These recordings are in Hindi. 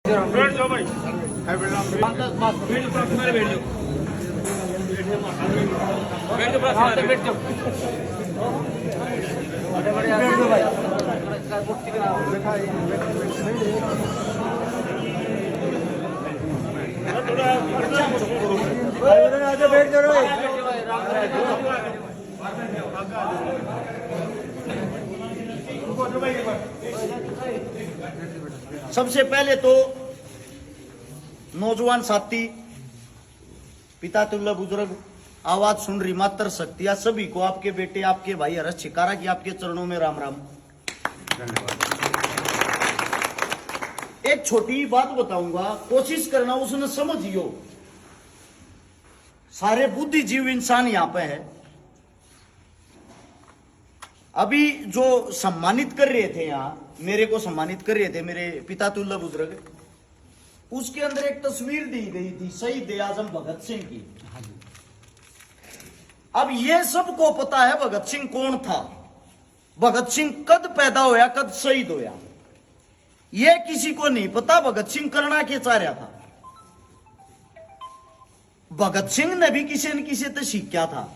बैठ जाओ भाई। बैठ जाओ सबसे पहले तो नौजवान साथी, पिता तुल्य बुजुर्ग, आवाज सुन रही मात्र शक्तियां, सभी को आपके बेटे, आपके भाई हरस छिकारा की आपके चरणों में राम राम। एक छोटी बात बताऊंगा, कोशिश करना उसने समझियो। सारे बुद्धिजीवी इंसान यहां पे है। अभी जो सम्मानित कर रहे थे, यहां मेरे को सम्मानित कर रहे थे मेरे पिता तुल्य बुजुर्ग, उसके अंदर एक तस्वीर दी गई थी शहीद आजम भगत सिंह की। अब ये सबको पता है भगत सिंह कौन था, भगत सिंह कद पैदा होया, कद शहीद होया। ये किसी को नहीं पता भगत सिंह करना क्या चाह रहा था। भगत सिंह ने भी किसी न किसी से सीखा था।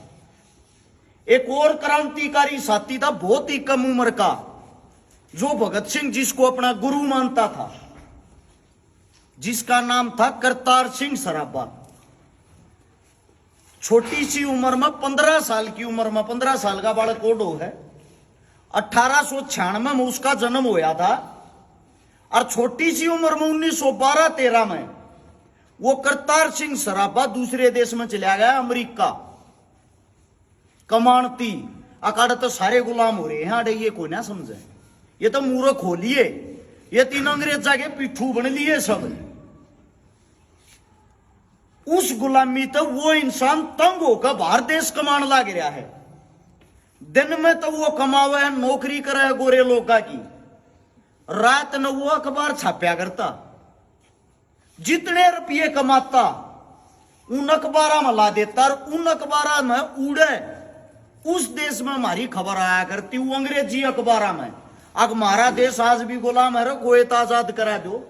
एक और क्रांतिकारी साथी था बहुत ही कम उम्र का, जो भगत सिंह जिसको अपना गुरु मानता था, जिसका नाम था करतार सिंह सराबा। छोटी सी उम्र में 15 साल की उम्र में, 15 साल का बालक ओडो है, 1896 में उसका जन्म होया था। और छोटी सी उम्र में 1912-13 में वो करतार सिंह सराबा दूसरे देश में चला गया, अमेरिका कमानती। अकाड़ा तो सारे गुलाम हो रहे हैं, अरे ये कोई ना समझे, ये तो मूर्ख हो लिए, ये तीन अंग्रेजा के पिट्ठू बन लिए सब। उस गुलामी तो वो इंसान तंग होकर बाहर देश कमान लाग रहा है। दिन में तो वो कमावे है, नौकरी करे है गोरे लोगा की, रात न वो अखबार छाप्या करता। जितने रुपये कमाता उन अखबारा में ला देता, और उन अखबारा में उड़े उस देश में हमारी खबर आया करती, वो अंग्रेजी अखबारा में। अब हमारा देश आज भी गुलाम है, कोई तो आजाद करा दो।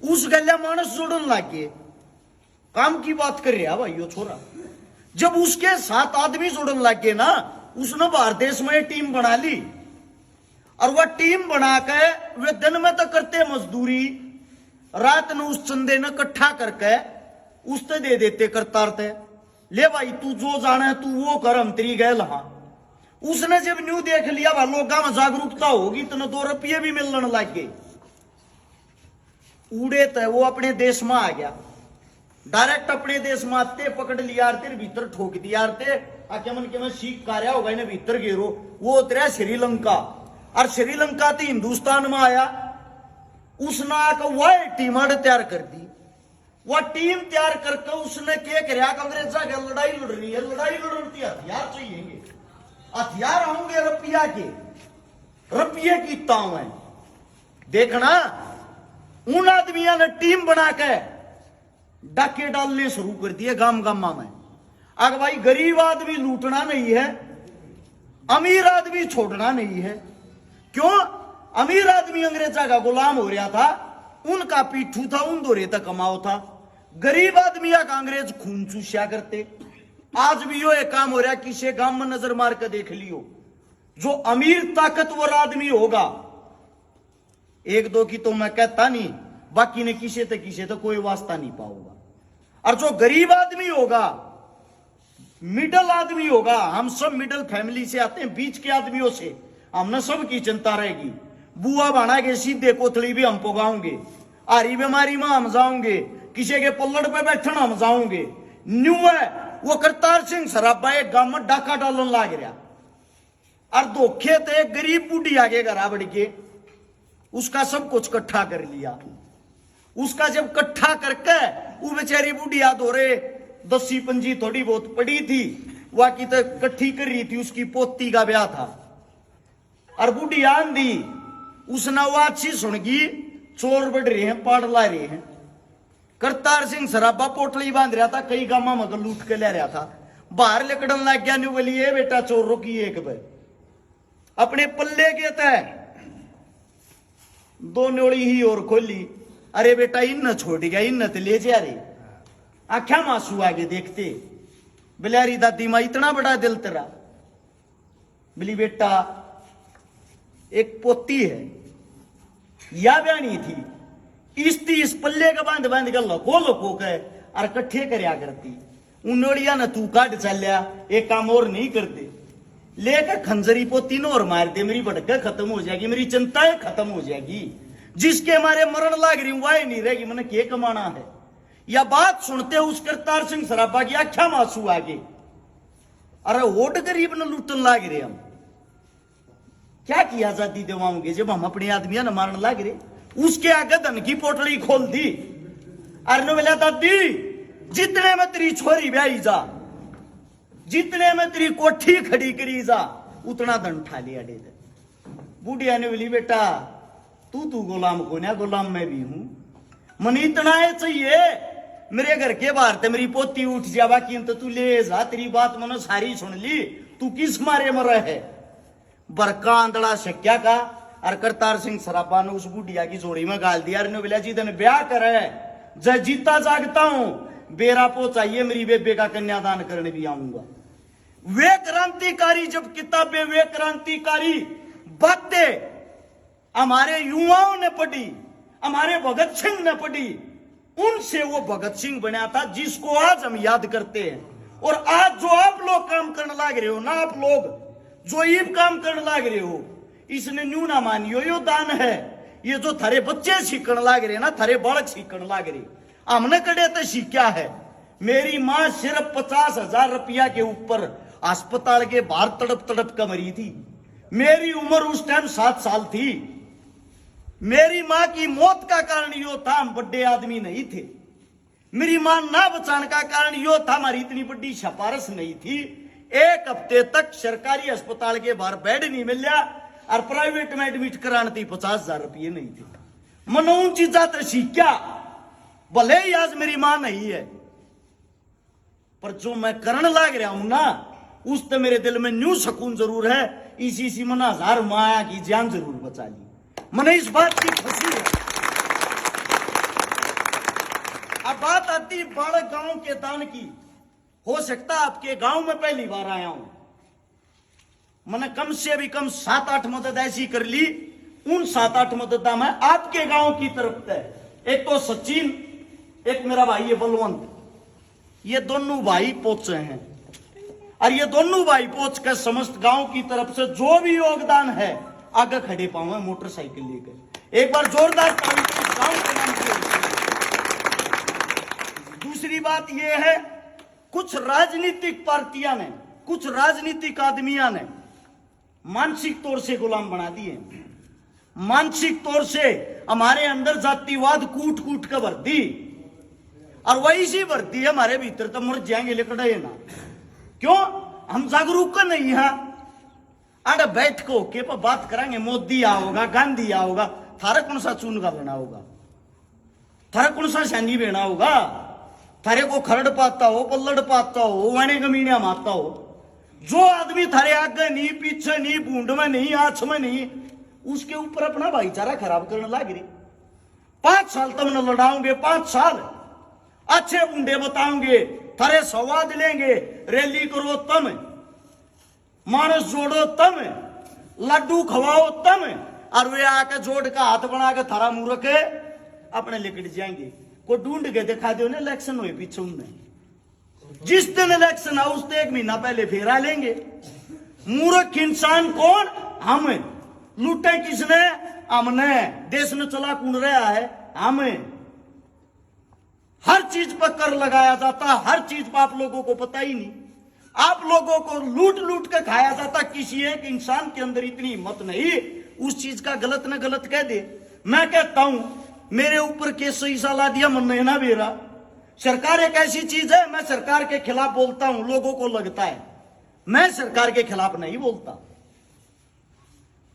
उस गल्या मानस जोड़न लागे, काम की बात कर रहा भाई यो छोरा। जब उसके साथ आदमी जोड़न लगे ना, उसने भारत देश में टीम बना ली, और वह टीम बना के वे दिन में तो करते मजदूरी, रात में उस चंदे ने इकट्ठा करके उसते दे देते करतारते। ले भाई तू जो जाना है तू वो कर, हम तेरी गए लहा। उसने जब न्यू देख लिया भाई लोगों में जागरूकता होगी तो 2 रुपये भी मिलने लग गए, उड़े तो वो अपने देश में आ गया। डायरेक्ट अपने देश में आते पकड़ लिया, भीतर ठोक दिया, मन के में सीख कार्या होगा इन्हें भीतर गिरो। वो उतरा श्रीलंका, और श्रीलंका थी हिंदुस्तान में आया। उसने आकर वह टीम तैयार कर दी। वह टीम तैयार करके उसने क्या कराया, अंग्रेजा के लड़ाई लड़ रही है, लड़ाई लड़ती हथियार चाहिए, हथियार होंगे रुपया के, रुपये की ताव है। देखना उन आदमियों ने टीम बना के डाके डालने शुरू कर दिए गांव गांव में। अगर भाई गरीब आदमी लूटना नहीं है, अमीर आदमी छोड़ना नहीं है। क्यों? अमीर आदमी अंग्रेजा का गुलाम हो रहा था, उनका पीठू था, उन दोरे तक कमाओ था। गरीब आदमी का अंग्रेज खून चूसिया करते। आज भी यो एक काम हो रहा है, किसी गांव में नजर मार कर देख लियो, जो अमीर ताकतवर आदमी होगा, 1-2 की तो मैं कहता नहीं, बाकी ने किसी तो कोई वास्ता नहीं पाओगा। और जो गरीब आदमी होगा, मिडिल आदमी होगा, हम सब मिडिल फैमिली से आते हैं, बीच के आदमियों से हमने सबकी चिंता रहेगी। बुआ बना के सीधे कोथली भी हम पोगाओगे, आरी बीमारी में हम जाओगे, किसी के पल्लड़ पे बैठना हम जाओगे। न्यू है वो करतार सिंह सराबा एक गांव में डाका डालन लाग रहा, और धोखे थे गरीब बूढ़ी आगे घर बढ़ के उसका सब कुछ इकट्ठा कर लिया। उसका जब इकट्ठा करके वो बेचारी बुढ़िया दौरे 10-15 थोड़ी बहुत पड़ी थी, वह की तो इकट्ठी कर रही थी, उसकी पोती का ब्याह था। और बुढ़िया दी उसने वो अच्छी सुनगी, चोर बढ़ रहे हैं, पाड़ ला रहे हैं। करतार सिंह सराबा पोटली बांध रहा था, कई गामा मगर लूट के ले रहा था। बाहर लिकड़न लग गया, न्यू बोली ये बेटा चोर रोकी एक बार अपने पल्ले के तय 2 न्योड़ी ही और खोली, अरे बेटा इन न छोड़ गया, इन न तो ले जा रे। आख्या मासू आगे देखते, बिलारी दादी माँ इतना बड़ा दिल तेरा। बोली बेटा एक पोती है, या ब्यानी थी, इस पल्ले का बांध बांध कर लो के और कट्ठे करया करती। उनोड़िया न तू काट चलिया, एक काम और नहीं करते, लेकर खंजरी पोती नो और मार दे, मेरी भटका खत्म हो जाएगी, मेरी चिंताएं खत्म हो जाएगी। जिसके मारे मरण लाग रही हूं वह नहीं रहेगी, मैंने क्या कमाना है। यह बात सुनते उस करतार सिंह सराबा की आख्या मासू आगे, अरे वोट गरीब न लूटन लाग रहे हम, क्या की आजादी दिवाओगे जब हम अपने आदमियों न मारने लाग रहे। उसके आगे धन की पोटली खोल दी। अरे बोला दादी जितने में तेरी छोरी ब्याई जा, जितने में तेरी कोठी खड़ी करी जा, उतना धन उठा लिया दे। बुढ़िया ने बोली बेटा तू गुलाम को ना, गुलाम मैं भी हूं, मन इतना है चाहिए मेरे घर के बाहर ते मेरी पोती उठ जा, बाकी तो तू ले जा, तेरी बात मैंने सारी सुन ली, तू किस मारे मर है। बरका आंदड़ा शक्या का और करतार सिंह सराबा ने उस बुढ़िया की जोड़ी में गाल दिया। बोला जी दिन ब्याह करे, जय जीता जागता हूं, बेरा पो चाहिए, मेरी बेबे का कन्यादान करने भी आऊंगा। वे क्रांतिकारी जब किताबें, वे क्रांतिकारी बातें हमारे युवाओं ने पढ़ी, हमारे भगत सिंह ने पढ़ी, उनसे वो भगत सिंह बना था जिसको आज हम याद करते हैं। और आज जो आप लोग काम करने लग रहे हो ना, आप लोग जो ये काम करने लग रहे हो, इसने न्यू ना मानियो, यो दान है। ये जो थारे बच्चे सीखने लग रहे ना, थारे बालक सीखने लग रहे, हमने कड़े तो सीखा है। मेरी माँ सिर्फ 50,000 रुपया के ऊपर अस्पताल के बाहर तड़प तड़प कर मरी थी। मेरी उम्र उस टाइम 7 साल थी। मेरी माँ की मौत का कारण यो था हम बड़े आदमी नहीं थे। मेरी माँ ना बचाने का कारण यो था हमारी इतनी बड़ी सिफारिश नहीं थी। 1 हफ्ते तक सरकारी अस्पताल के बाहर बेड नहीं मिला और प्राइवेट में एडमिट कराने थी 50,000 रुपये नहीं थे। मनो उन चीजा तो सीखा, भले ही आज मेरी माँ नहीं है, पर जो मैं करने लग रहा हूं ना, उस तो मेरे दिल में न्यू सुकून जरूर है। इसी मन 1000 माया की जान जरूर बचा ली, मने इस बात की खुशी है। अब बात आती बालक गांव के दान की। हो सकता आपके गांव में पहली बार आया हूं, मैंने कम से भी कम 7-8 मदद ऐसी कर ली। उन 7-8 मदद में आपके गांव की तरफ से, एक तो सचिन, एक मेरा भाई है बलवंत, ये दोनों भाई पहुंचे हैं। और ये दोनों भाई पहुंच कर समस्त गांव की तरफ से जो भी योगदान है आगे खड़े पाऊंगा मोटरसाइकिल लेकर। एक बार जोरदार ताली इस गांव के नाम पे। दूसरी बात यह है, कुछ राजनीतिक पार्टियां ने, कुछ राजनीतिक आदमियां ने मानसिक तौर से गुलाम बना दिए। मानसिक तौर से हमारे अंदर जातिवाद कूट कूट कर भर दी, और वही सी भरती है हमारे भीतर तो मर जाएंगे लेकर ना। क्यों? हम जागरूक नहीं है। अरे बैठ को के पर बात करेंगे, मोदी आओगा, गांधी आओगा, थारे कौन सा चून का बना होगा, थारे कौन सा सैनी बेना होगा, थारे को खरड़ पाता हो, पल्लड़ पाता हो, वाणे गमीनिया मारता हो। जो आदमी थारे आगे नहीं, पीछे नहीं, बूंद में नहीं, आंच में नहीं, उसके ऊपर अपना भाईचारा खराब करने लग रही। 5 साल तुमने लड़ाओगे, 5 साल अच्छे बूंदे बताओगे, थारे संवाद लेंगे, रैली करो तम, मानस जोड़ो तम, लड्डू खवाओ तम, और वे आके जोड़ का हाथ बना के थारा मुंह रखे अपने लेकर जाएंगे। को ढूंढ के दिखा दो ना, इलेक्शन हुए पीछे उनमें, जिस दिन इलेक्शन आओ उस 1 महीना पहले फेरा लेंगे। मूर्ख इंसान कौन? हम। लूटे किसने? हमने। देश में चला कौन रहा है? हमें। हर चीज पर कर लगाया जाता, हर चीज पर आप लोगों को पता ही नहीं। आप लोगों को लूट लूट कर खाया जाता। किसी एक इंसान के अंदर इतनी हिम्मत नहीं उस चीज का गलत न गलत कह दे। मैं कहता हूं मेरे ऊपर केस सही ला दिया मन ना बेरा। सरकार एक ऐसी चीज है, मैं सरकार के खिलाफ बोलता हूं, लोगों को लगता है मैं सरकार के खिलाफ नहीं बोलता।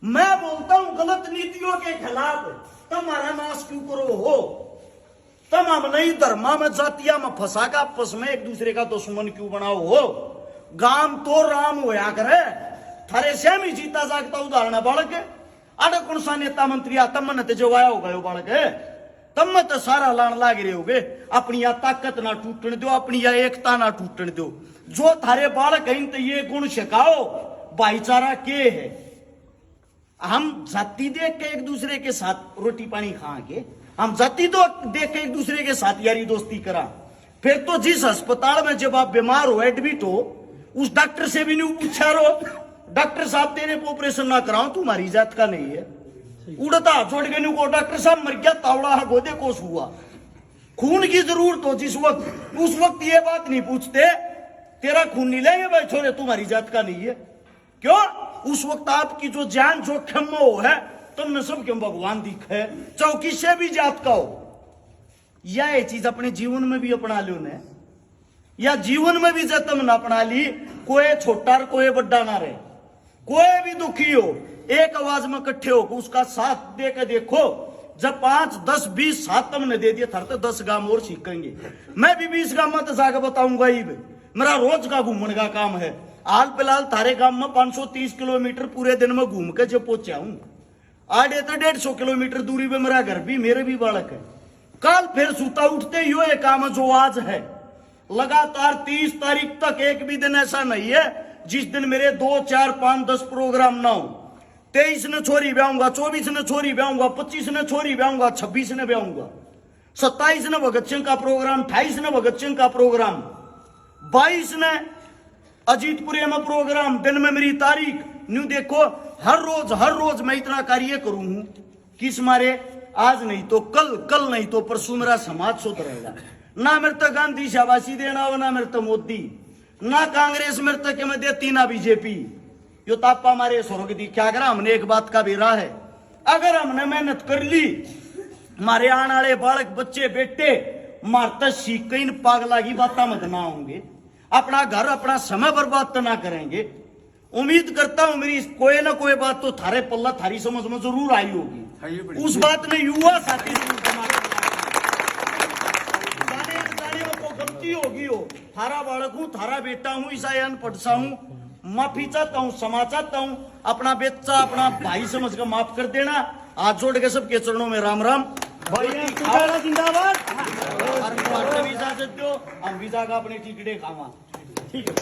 मैं बोलता हूं गलत नीतियों के खिलाफ। तुम्हारा नाश क्यों करो हो? तुम हम नहीं धर्मा में, जातिया में फंसा का आपस में एक दूसरे का दुश्मन क्यों बनाओ हो? गाम तो राम होया करे, थारे से ही जीता जागता उदाहरण है बालक। अरे कौन सा नेता मंत्री आता मन जो आया होगा यो बालक है, तब मैं तो सारा लान लाग रहे होगे। अपनी या ताकत ना टूटने दो, अपनी या एकता ना टूटने दो। जो थारे बालक हैं तो ये गुण सिखाओ, भाईचारा के है। हम जाति देख के एक दूसरे के साथ रोटी पानी खाएंगे, हम जाति तो देख के एक दूसरे के साथ यारी दोस्ती करा। फिर तो जिस अस्पताल में जब आप बीमार हो, एडमिट हो, उस डॉक्टर से भी नहीं पूछा रो, डॉक्टर साहब तेरे को ऑपरेशन ना कराऊं, तुम्हारी जात का नहीं है। उड़ता जोड़ के को डॉक्टर साहब मर गया, तावड़ा है गोदे कोस हुआ। खून की जरूरत हो जिस वक्त, उस वक्त ये बात नहीं पूछते तेरा खून नहीं लेंगे भाई छोरे, तुम्हारी जात का नहीं है। क्यों? उस वक्त आपकी जो जान जोखिम में हो है, तुमने सब क्यों भगवान दिखे, चौकी से भी जात का हो। यह चीज अपने जीवन में भी अपना लो ने, या जीवन में भी जब तुमने अपना ली, कोई छोटा कोई बड़ा ना रहे, कोई भी दुखी हो, एक आवाज में इकट्ठे हो उसका साथ दे के देखो। जब 5, 10, 20 साथ तुमने दे दिए, थरते 10 गांव और सीखेंगे। मैं भी 20 गांव में तो जाकर बताऊंगा ही, मेरा रोज का घूमने का काम है। हाल फिलहाल थारे गांव में 530 किलोमीटर पूरे दिन में घूम के जब पहुंचा हूं। आड़े तो 150 किलोमीटर दूरी पे मेरा घर भी, मेरे भी बालक है। कल फिर सुता उठते ही ये काम जो आज है, लगातार 30 तारीख तक एक भी दिन ऐसा नहीं है जिस दिन मेरे 2, 4, 5, 10 प्रोग्राम ना हो। 23 ने छोरी ब्याऊंगा, 24 ने छोरी ब्याऊंगा, 25 ने छोरी ब्याऊंगा, 26 ने ब्याऊंगा, 27 ने भगत सिंह का प्रोग्राम, 28 ने भगत सिंह का प्रोग्राम, 22 ने अजीतपुरे में प्रोग्राम। दिन में मेरी तारीख न्यू देखो, हर रोज मैं इतना कार्य करूं हूं, किस मारे? आज नहीं तो कल, कल नहीं तो परसों मेरा समाज सुधरेगा। ना मेरे तो गांधी शाबाशी देना हो, ना मेरे तो मोदी, ना कांग्रेस मेरे तो क्या मैं देती, ना बीजेपी। यो तापा मारे स्वर्ग दी क्या करा। हमने एक बात का बेरा है, अगर हमने मेहनत कर ली, हमारे आने वाले बालक बच्चे बेटे मारता सीख इन पागला की बातें मत ना होंगे, अपना घर अपना समय बर्बाद तो ना करेंगे। उम्मीद करता हूं मेरी कोई ना कोई बात तो थारे पल्ला थारी समझ में जरूर आई होगी। उस बात में युवा साथी को गलती होगी हो, थारा बालक हूं, थारा बेटा हूं, ईसाई अनपढ़ सा हूं, माफी चाहता हूं, क्षमा चाहता हूं। अपना बेचा अपना भाई समझ कर माफ कर देना। हाथ जोड़ के सबके चरणों में राम राम। जिंदाबाद। इजाजत दो, हम वीजा का अपने टिकटे खावा। ठीक है।